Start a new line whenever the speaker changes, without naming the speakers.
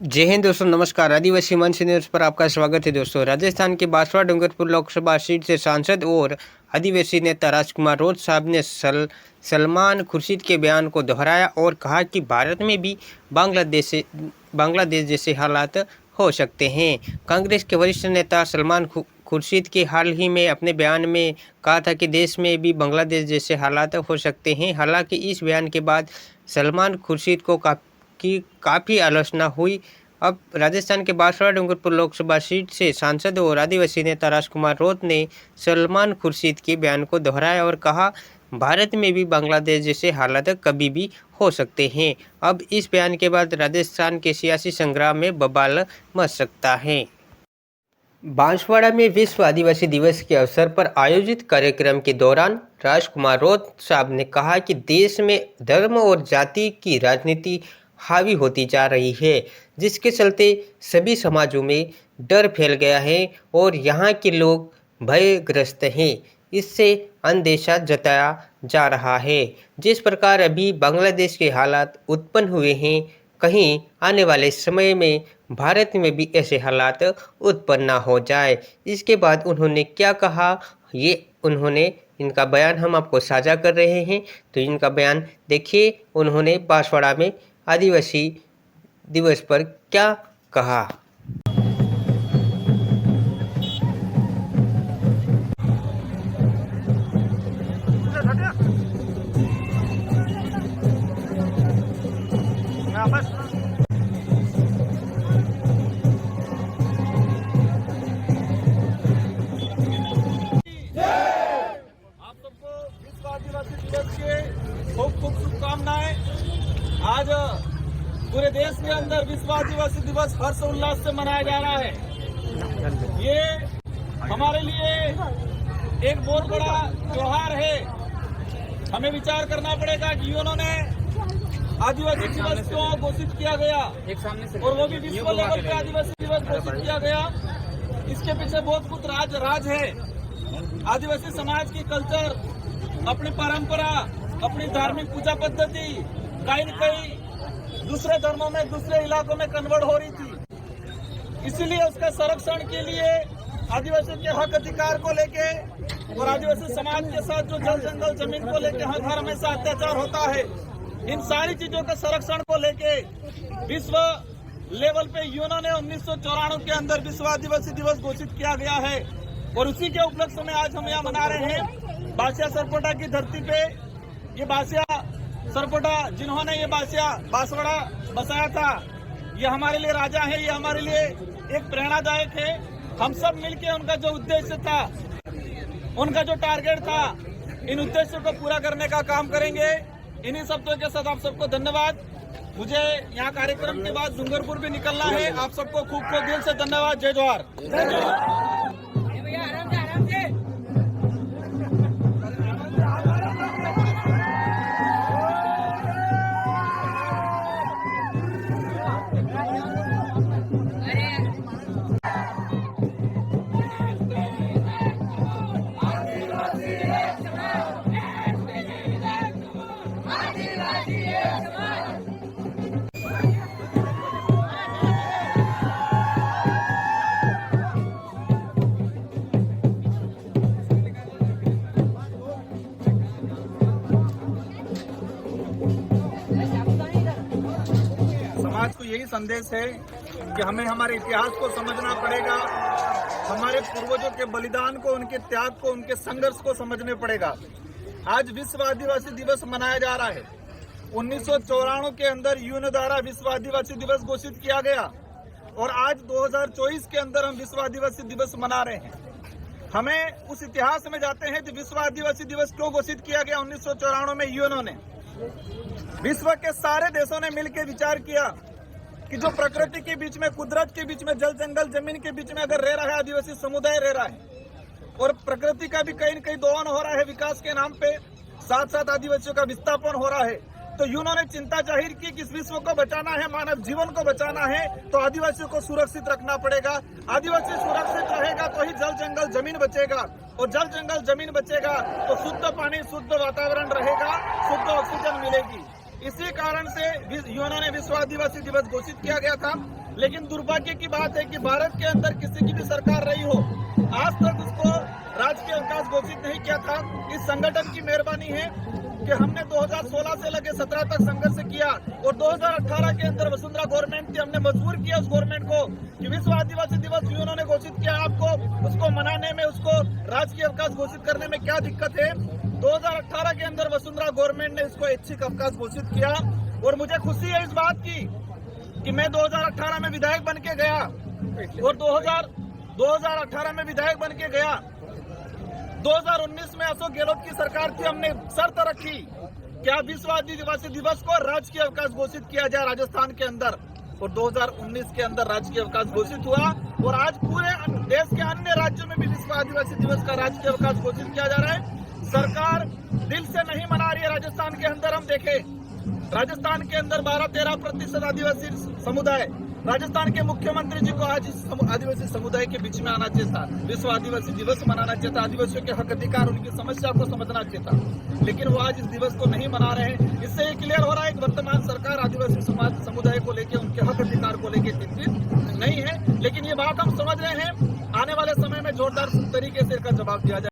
जय हिंद दोस्तों, नमस्कार। आदिवासी मंच न्यूज पर आपका स्वागत है दोस्तों। राजस्थान के बांसवाड़ा डूंगरपुर लोकसभा सीट से सांसद और आदिवासी नेता राजकुमार रोत साहब ने सलमान खुर्शीद के बयान को दोहराया और कहा कि भारत में भी बांग्लादेश जैसे हालात हो सकते हैं। कांग्रेस के वरिष्ठ नेता सलमान खुर्शीद के हाल ही में अपने बयान में कहा था कि देश में भी बांग्लादेश जैसे हालात हो सकते हैं। हालांकि इस बयान के बाद सलमान खुर्शीद को काफ़ी आलोचना हुई। अब राजस्थान के बांसवाड़ा डूंगरपुर लोकसभा सीट से सांसद और आदिवासी नेता राजकुमार रोत ने सलमान खुर्शीद के बयान को दोहराया और कहा, भारत में भी बांग्लादेश जैसे हालात कभी भी हो सकते हैं। अब इस बयान के बाद राजस्थान के सियासी संग्राम में बवाल मच सकता है। बांसवाड़ा में विश्व आदिवासी दिवस के अवसर पर आयोजित कार्यक्रम के दौरान राजकुमार रोत साहब ने कहा कि देश में धर्म और जाति की राजनीति हावी होती जा रही है, जिसके चलते सभी समाजों में डर फैल गया है और यहाँ के लोग भयग्रस्त हैं। इससे अंदेशा जताया जा रहा है। जिस प्रकार अभी बांग्लादेश के हालात उत्पन्न हुए हैं, कहीं आने वाले समय में भारत में भी ऐसे हालात उत्पन्न ना हो जाए। इसके बाद उन्होंने क्या कहा, इनका बयान हम आपको साझा कर रहे हैं। तो इनका बयान देखिए, उन्होंने बांसवाड़ा में आदिवासी दिवस पर क्या कहा।
आप सबको विश्व आदिवासी दिवस के खूब खूब शुभकामनाएं। आज पूरे देश के अंदर विश्व आदिवासी दिवस हर्ष उल्लास से मनाया जा रहा है। ये हमारे लिए एक बहुत बड़ा त्योहार है। हमें विचार करना पड़ेगा कि उन्होंने आदिवासी दिवस क्यों घोषित किया गया और वो भी विश्व लेवल पे आदिवासी दिवस घोषित किया गया। इसके पीछे बहुत कुछ राज है। आदिवासी समाज की कल्चर, अपनी परंपरा, अपनी धार्मिक पूजा पद्धति कहीं न कहीं दूसरे धर्मों में, दूसरे इलाकों में कन्वर्ट हो रही थी। इसीलिए उसका संरक्षण के लिए आदिवासी के हक अधिकार को लेके और आदिवासी समाज के साथ जो जल जंगल जमीन को लेके हर हमेशा अत्याचार होता है, इन सारी चीजों के संरक्षण को लेके विश्व लेवल पे यूएनओ ने 1994 के अंदर विश्व आदिवासी दिवस घोषित किया गया है और उसी के उपलक्ष्य में आज हम यहाँ मना रहे हैं। बासिया सरपोटा की धरती पे ये बासिया सरपोटा जिन्होंने ये बांसवाड़ा बसाया था, ये हमारे लिए राजा है, ये हमारे लिए एक प्रेरणादायक है। हम सब मिलके उनका जो उद्देश्य था, उनका जो टारगेट था, इन उद्देश्यों को पूरा करने का काम करेंगे। इन्हीं शब्दों के साथ आप सबको धन्यवाद। मुझे यहाँ कार्यक्रम के बाद डूंगरपुर भी निकलना है। आप सबको खूब खूब दिल से धन्यवाद। जय जोहार। समाज को यही संदेश है कि हमें हमारे इतिहास को समझना पड़ेगा, हमारे पूर्वजों के बलिदान को, उनके त्याग को, उनके संघर्ष को समझने पड़ेगा। आज विश्व आदिवासी दिवस मनाया जा रहा है। 1994 के अंदर यूएनओ द्वारा विश्व आदिवासी दिवस घोषित किया गया और आज 2024 के अंदर हम विश्व आदिवासी दिवस मना रहे हैं। हमें उस इतिहास में जाते हैं कि विश्व आदिवासी दिवस क्यों घोषित किया गया 1994 में। यूएनओ ने, विश्व के सारे देशों ने मिलकर विचार किया कि जो प्रकृति के बीच में, कुदरत के बीच में, जल जंगल जमीन के बीच में अगर रह रहा है, आदिवासी समुदाय रह रहा है और प्रकृति का भी कहीं न कहीं दोहन हो रहा है विकास के नाम पे, साथ साथ आदिवासियों का विस्थापन हो रहा है, तो यूएनओ ने चिंता जाहिर की कि इस विश्व को बचाना है, मानव जीवन को बचाना है, तो आदिवासियों को सुरक्षित रखना पड़ेगा। आदिवासी सुरक्षित रहेगा तो ही जल जंगल जमीन बचेगा और जल जंगल जमीन बचेगा तो शुद्ध पानी, शुद्ध वातावरण रहेगा, शुद्ध ऑक्सीजन मिलेगी। इसी कारण से यूएनओ ने विश्व आदिवासी दिवस घोषित किया गया था। लेकिन दुर्भाग्य की बात है कि भारत के अंदर किसी की भी सरकार रही हो, आज तक उसको राजकीय अवकाश घोषित नहीं किया था। इस संगठन की मेहरबानी है कि हमने 2016 से लेकर 17 तक संघर्ष किया और 2018 के अंदर वसुंधरा गवर्नमेंट थी, हमने मजबूर किया उस गवर्नमेंट को कि विश्व आदिवासी दिवस यूएनओ ने घोषित किया, आपको उसको मनाने में, उसको राजकीय अवकाश घोषित करने में क्या दिक्कत है। 2018 के अंदर वसुंधरा गवर्नमेंट ने इसको ऐच्छिक अवकाश घोषित किया और मुझे खुशी है इस बात की कि मैं 2018 में विधायक बन के गया और 2018 में विधायक बन के गया। 2019 में अशोक गहलोत की सरकार थी, हमने शर्त रखी क्या विश्व आदिवासी दिवस को राजकीय अवकाश घोषित किया जाए राजस्थान के अंदर, और 2019 के अंदर राजकीय अवकाश घोषित हुआ और आज पूरे देश के अन्य राज्यों में भी विश्व आदिवासी दिवस का राजकीय अवकाश घोषित किया जा रहा है। सरकार दिल से नहीं मना रही है। राजस्थान के अंदर हम देखें, राजस्थान के अंदर 12-13% आदिवासी समुदाय, राजस्थान के मुख्यमंत्री जी को आज इस आदिवासी समुदाय के बीच में आना चाहिए था, विश्व आदिवासी दिवस मनाना चाहिए था, आदिवासियों के हक अधिकार, उनकी समस्या को समझना चाहिए था, लेकिन वो आज इस दिवस को नहीं मना रहे हैं। इससे ये क्लियर हो रहा है कि वर्तमान सरकार आदिवासी समाज समुदाय को लेकर, उनके हक अधिकार को लेकर चिंतित नहीं है। लेकिन ये बात हम समझ रहे हैं, आने वाले समय में जोरदार तरीके से इसका जवाब दिया जाए।